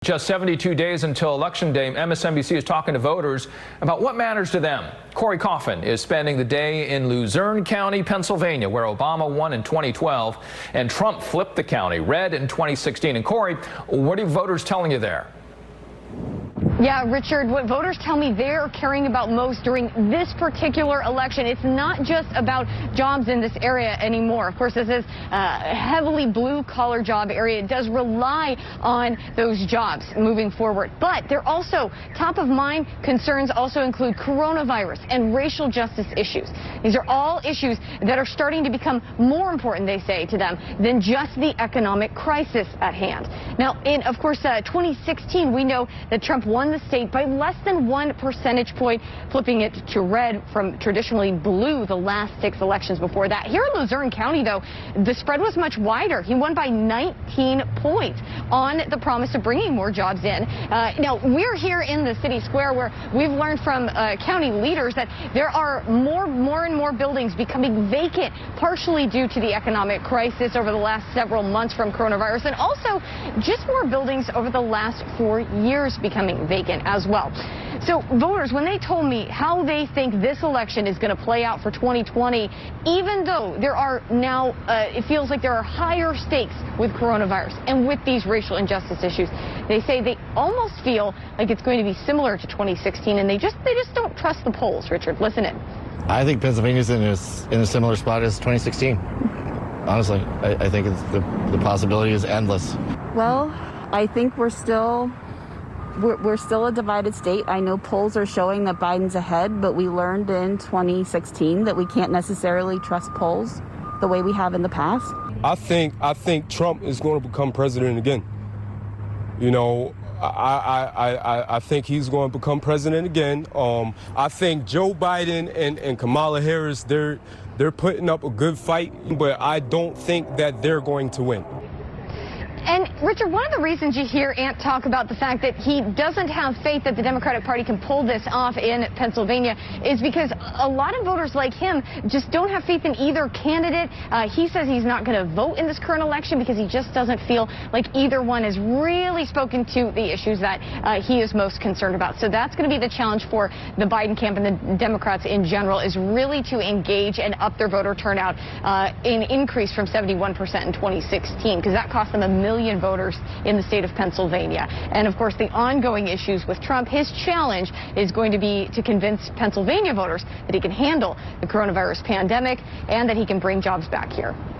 Just 72 days until Election Day, MSNBC is talking to voters about what matters to them. Corey Hoffman is spending the day in Luzerne County, Pennsylvania, where Obama won in 2012 and Trump flipped the county red in 2016. And Corey, what are voters telling you there? Yeah, Richard, what voters tell me they're caring about most during this particular election, it's not just about jobs in this area anymore. Of course, this is a heavily blue-collar job area. It does rely on those jobs moving forward. But they're also top-of-mind concerns also include coronavirus and racial justice issues. These are all issues that are starting to become more important, they say, to them than just the economic crisis at hand. Now, in, of course, 2016, we know that Trump won the state by less than 1 percentage point, flipping it to red from traditionally blue the last 6 elections before that. Here in Luzerne County, though, the spread was much wider. He won by 19 points on the promise of bringing more jobs in. Now, we're here in the city square where we've learned from county leaders that there are more and more buildings becoming vacant, partially due to the economic crisis over the last several months from coronavirus, and also just more buildings over the last 4 years becoming vacant as well. So voters, when they told me how they think this election is going to play out for 2020, even though there are now, it feels like there are higher stakes with coronavirus and with these racial injustice issues, they say they almost feel like it's going to be similar to 2016, and they just don't trust the polls. Richard, listen in. I think Pennsylvania's in a similar spot as 2016. Honestly, I think the possibility is endless. Well, I think we're still a divided state. I know polls are showing that Biden's ahead, but we learned in 2016 that we can't necessarily trust polls the way we have in the past. I think Trump is going to become president again. You know, I think he's going to become president again. I think Joe Biden and Kamala Harris, they're putting up a good fight, but I don't think that they're going to win. And, Richard, one of the reasons you hear Ant talk about the fact that he doesn't have faith that the Democratic Party can pull this off in Pennsylvania is because a lot of voters like him just don't have faith in either candidate. He says he's not going to vote in this current election because he just doesn't feel like either one has really spoken to the issues that he is most concerned about. So that's going to be the challenge for the Biden camp and the Democrats in general, is really to engage and up their voter turnout, an increase from 71% in 2016, because that cost them 1 million voters in the state of Pennsylvania. And of course, the ongoing issues with Trump, his challenge is going to be to convince Pennsylvania voters that he can handle the coronavirus pandemic and that he can bring jobs back here.